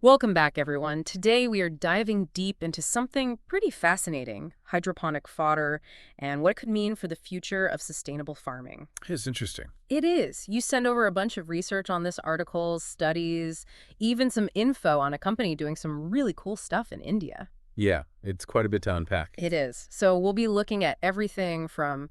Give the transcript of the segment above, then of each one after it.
Welcome back, everyone. Today we are diving deep into something pretty fascinating, hydroponic fodder, and what it could mean for the future of sustainable farming. It's interesting. It is. You send over a bunch of research on this, articles, studies, even some info on a company doing some really cool stuff in India. Yeah, it's quite a bit to unpack. It is. So we'll be looking at everything from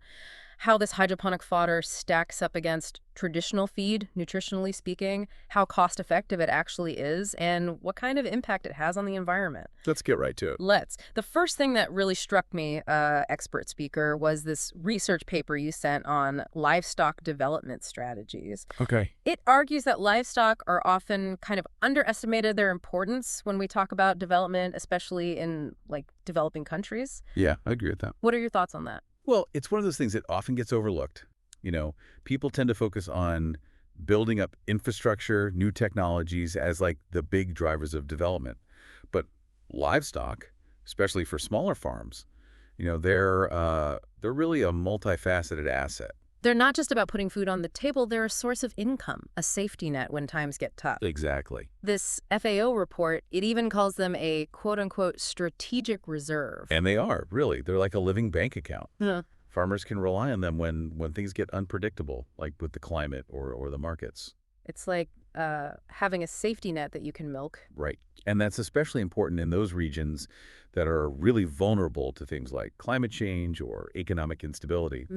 how this hydroponic fodder stacks up against traditional feed, nutritionally speaking, how cost-effective it actually is, and what kind of impact it has on the environment. Let's get right to it. Let's. The first thing that really struck me, expert speaker, was this research paper you sent on livestock development strategies. Okay. It argues that livestock are often kind of underestimated their importance when we talk about development, especially in, like, developing countries. Yeah, I agree with that. What are your thoughts on that? Well, it's one of those things that often gets overlooked. People tend to focus on building up infrastructure, new technologies as like the big drivers of development. But livestock, especially for smaller farms, they're really a multifaceted asset. They're not just about putting food on the table, they're a source of income, a safety net when times get tough. Exactly. This FAO report, it even calls them a quote-unquote strategic reserve. And they are, really. They're like a living bank account. Yeah. Farmers can rely on them when things get unpredictable, like with the climate or the markets. It's like having a safety net that you can milk. Right. And that's especially important in those regions that are really vulnerable to things like climate change or economic instability.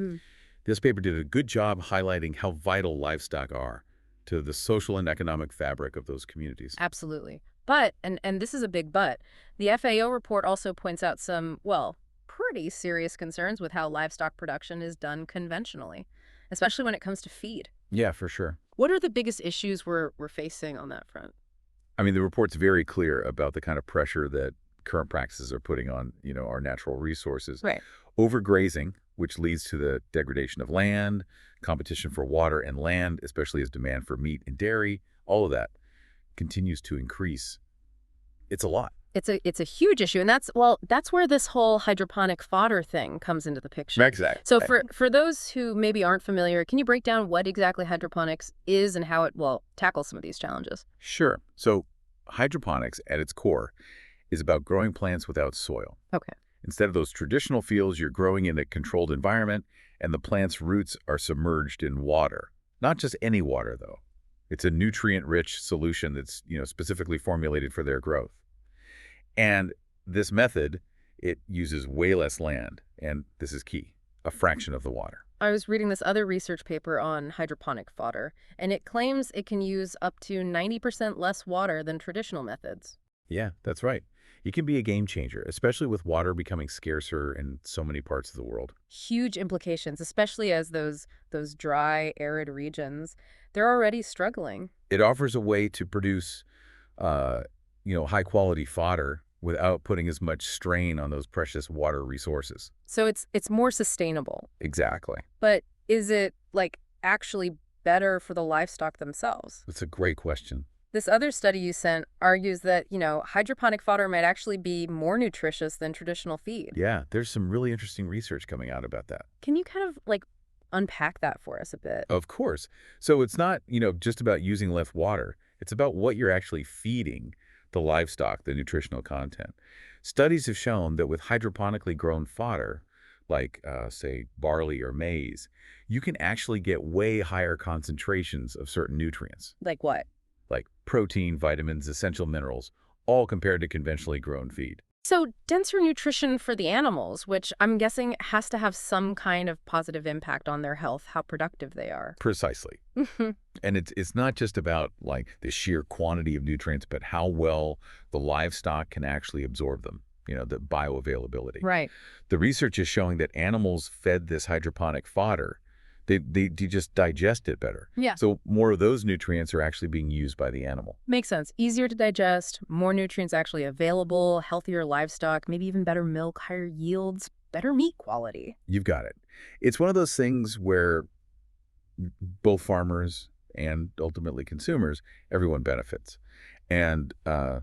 This paper did a good job highlighting how vital livestock are to the social and economic fabric of those communities. Absolutely. But, and this is a big but, the FAO report also points out some, well, pretty serious concerns with how livestock production is done conventionally, especially when it comes to feed. Yeah, for sure. What are the biggest issues we're facing on that front? I mean, the report's very clear about the kind of pressure that current practices are putting on, our natural resources. Right. Overgrazing, which leads to the degradation of land, competition for water and land, especially as demand for meat and dairy, all of that continues to increase. It's a lot. It's a huge issue, and that's where this whole hydroponic fodder thing comes into the picture. Exactly. So for those who maybe aren't familiar, can you break down what exactly hydroponics is and how it, well, tackles some of these challenges? Sure. So hydroponics at its core is about growing plants without soil. Okay. Instead of those traditional fields, you're growing in a controlled environment, and the plant's roots are submerged in water. Not just any water, though. It's a nutrient-rich solution that's, specifically formulated for their growth. And this method, it uses way less land, and this is key, a fraction of the water. I was reading this other research paper on hydroponic fodder, and it claims it can use up to 90% less water than traditional methods. Yeah, that's right. It can be a game changer, especially with water becoming scarcer in so many parts of the world. Huge implications, especially as those dry, arid regions, they're already struggling. It offers a way to produce, high-quality fodder without putting as much strain on those precious water resources. So it's more sustainable. Exactly. But is it, like, actually better for the livestock themselves? That's a great question. This other study you sent argues that, hydroponic fodder might actually be more nutritious than traditional feed. Yeah, there's some really interesting research coming out about that. Can you kind of, like, unpack that for us a bit? Of course. So it's not, just about using less water. It's about what you're actually feeding the livestock, the nutritional content. Studies have shown that with hydroponically grown fodder, like, say, barley or maize, you can actually get way higher concentrations of certain nutrients. Like what? Like protein, vitamins, essential minerals, all compared to conventionally grown feed. So denser nutrition for the animals, which I'm guessing has to have some kind of positive impact on their health, how productive they are. Precisely. And it's not just about like the sheer quantity of nutrients, but how well the livestock can actually absorb them, the bioavailability. Right. The research is showing that animals fed this hydroponic fodder, they just digest it better. Yeah. So more of those nutrients are actually being used by the animal. Makes sense. Easier to digest, more nutrients actually available, healthier livestock, maybe even better milk, higher yields, better meat quality. You've got it. It's one of those things where both farmers and ultimately consumers, everyone benefits. And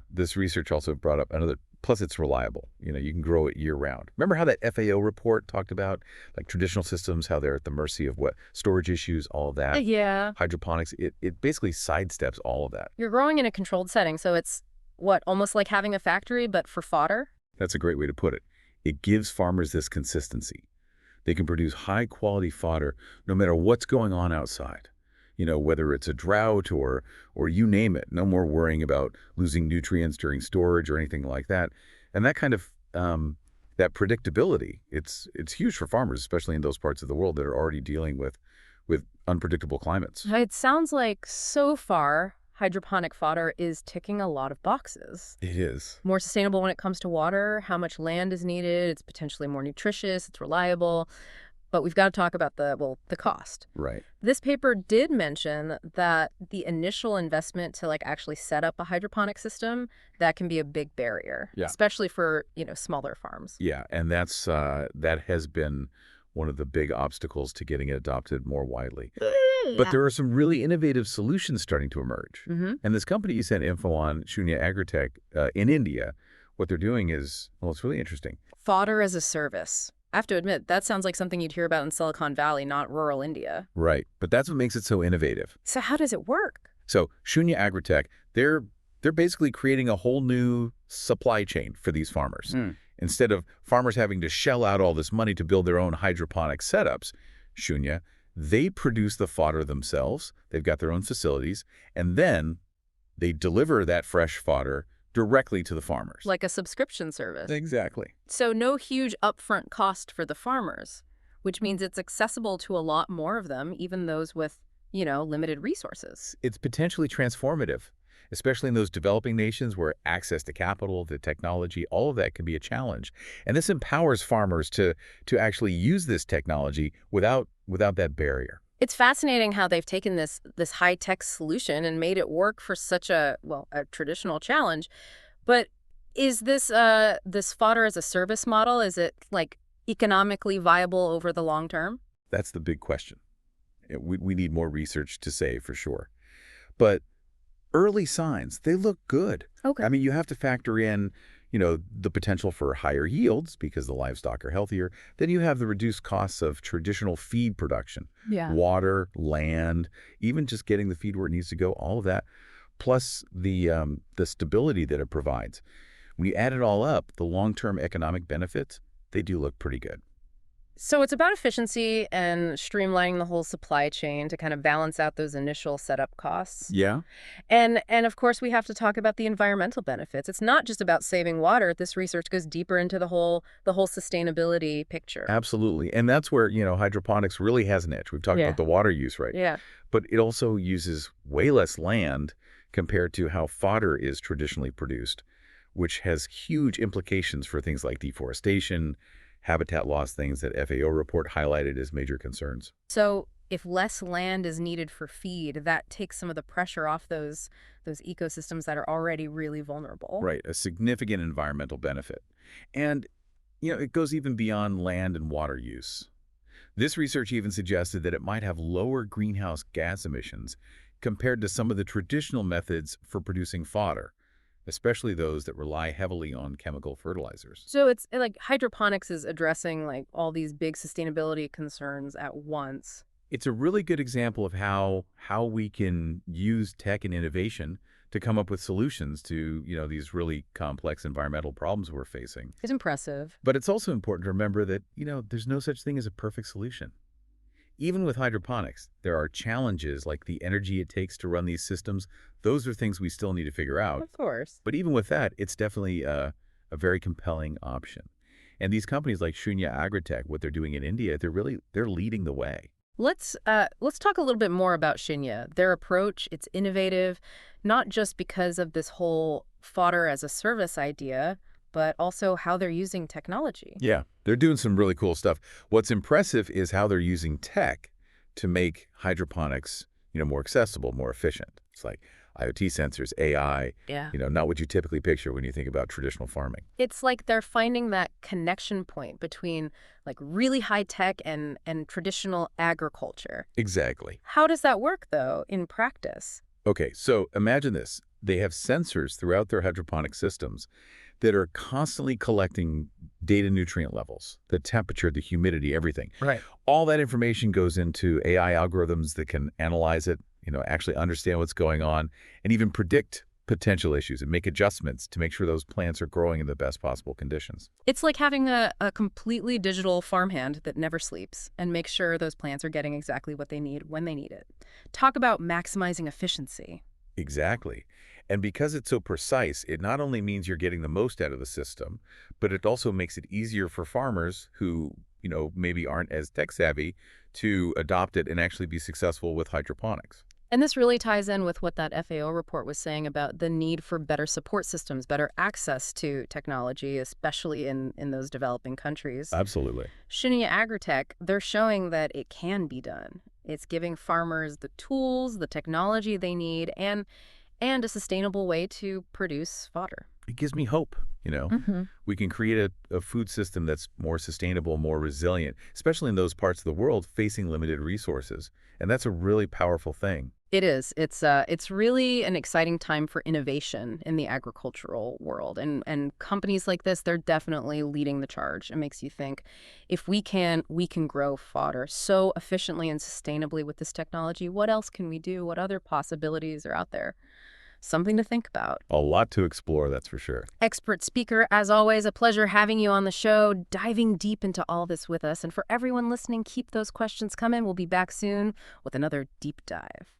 this research also brought up another, plus it's reliable. You can grow it year round. Remember how that FAO report talked about like traditional systems, how they're at the mercy of what storage issues, all of that. Yeah. Hydroponics, it basically sidesteps all of that. You're growing in a controlled setting, so it's what, almost like having a factory, but for fodder? That's a great way to put it. It gives farmers this consistency. They can produce high-quality fodder no matter what's going on outside. Whether it's a drought or you name it, no more worrying about losing nutrients during storage or anything like that. And that kind of that predictability, it's huge for farmers, especially in those parts of the world that are already dealing with unpredictable climates. It sounds like so far, hydroponic fodder is ticking a lot of boxes. It is. More sustainable when it comes to water, how much land is needed, it's potentially more nutritious, it's reliable. But we've got to talk about the cost. Right. This paper did mention that the initial investment to actually set up a hydroponic system, that can be a big barrier, Yeah. especially for, smaller farms. Yeah, and that has been one of the big obstacles to getting it adopted more widely. But there are some really innovative solutions starting to emerge. Mm-hmm. And this company you sent info on, Shunya Agritech, in India, what they're doing is, well, it's really interesting. Fodder as a service. I have to admit, that sounds like something you'd hear about in Silicon Valley, not rural India. Right, but that's what makes it so innovative. So how does it work? So Shunya Agritech, they're basically creating a whole new supply chain for these farmers. Instead of farmers having to shell out all this money to build their own hydroponic setups, Shunya, they produce the fodder themselves. They've got their own facilities, and then they deliver that fresh fodder directly to the farmers. Like a subscription service. Exactly. So no huge upfront cost for the farmers, which means it's accessible to a lot more of them, even those with, limited resources. It's potentially transformative, especially in those developing nations where access to capital, the technology, all of that can be a challenge. And this empowers farmers to actually use this technology without that barrier. It's fascinating how they've taken this high-tech solution and made it work for such a traditional challenge. But is this fodder as a service model, is it economically viable over the long term? That's the big question. We need more research to say for sure. But early signs, they look good. Okay. I mean, you have to factor in, the potential for higher yields because the livestock are healthier. Then you have the reduced costs of traditional feed production. Yeah. Water, land, even just getting the feed where it needs to go, all of that, plus the stability that it provides. When you add it all up, the long-term economic benefits, they do look pretty good. So it's about efficiency and streamlining the whole supply chain to kind of balance out those initial setup costs. Yeah. And of course, we have to talk about the environmental benefits. It's not just about saving water. This research goes deeper into the whole sustainability picture. Absolutely. And that's where, hydroponics really has an edge. We've talked about the water use, right? Yeah. But it also uses way less land compared to how fodder is traditionally produced, which has huge implications for things like deforestation, habitat loss, things that FAO report highlighted as major concerns. So if less land is needed for feed, that takes some of the pressure off those ecosystems that are already really vulnerable. Right, a significant environmental benefit. And, it goes even beyond land and water use. This research even suggested that it might have lower greenhouse gas emissions compared to some of the traditional methods for producing fodder, especially those that rely heavily on chemical fertilizers. So it's like hydroponics is addressing all these big sustainability concerns at once. It's a really good example of how we can use tech and innovation to come up with solutions to, these really complex environmental problems we're facing. It's impressive. But it's also important to remember that, there's no such thing as a perfect solution. Even with hydroponics, there are challenges like the energy it takes to run these systems. Those are things we still need to figure out. Of course. But even with that, it's definitely a very compelling option. And these companies like Shunya Agritech, what they're doing in India, they're leading the way. Let's talk a little bit more about Shunya. Their approach, it's innovative, not just because of this whole fodder as a service idea, but also how they're using technology. Yeah, they're doing some really cool stuff. What's impressive is how they're using tech to make hydroponics, more accessible, more efficient. It's like IoT sensors, AI, Yeah. Not what you typically picture when you think about traditional farming. It's like they're finding that connection point between really high tech and traditional agriculture. Exactly. How does that work though in practice? Okay, so imagine this. They have sensors throughout their hydroponic systems that are constantly collecting data nutrient levels, the temperature, the humidity, everything. Right. All that information goes into AI algorithms that can analyze it, actually understand what's going on, and even predict potential issues and make adjustments to make sure those plants are growing in the best possible conditions. It's like having a completely digital farmhand that never sleeps and makes sure those plants are getting exactly what they need when they need it. Talk about maximizing efficiency. Exactly. And because it's so precise, it not only means you're getting the most out of the system, but it also makes it easier for farmers who, maybe aren't as tech savvy to adopt it and actually be successful with hydroponics. And this really ties in with what that FAO report was saying about the need for better support systems, better access to technology, especially in those developing countries. Absolutely. Shunya Agritech, they're showing that it can be done. It's giving farmers the tools, the technology they need, and a sustainable way to produce fodder. It gives me hope. Hmm. We can create a food system that's more sustainable, more resilient, especially in those parts of the world facing limited resources. And that's a really powerful thing. It is. It's really an exciting time for innovation in the agricultural world. And companies like this, they're definitely leading the charge. It makes you think, if we can grow fodder so efficiently and sustainably with this technology. What else can we do? What other possibilities are out there? Something to think about. A lot to explore, that's for sure. Expert speaker, as always, a pleasure having you on the show, diving deep into all this with us. And for everyone listening, keep those questions coming. We'll be back soon with another deep dive.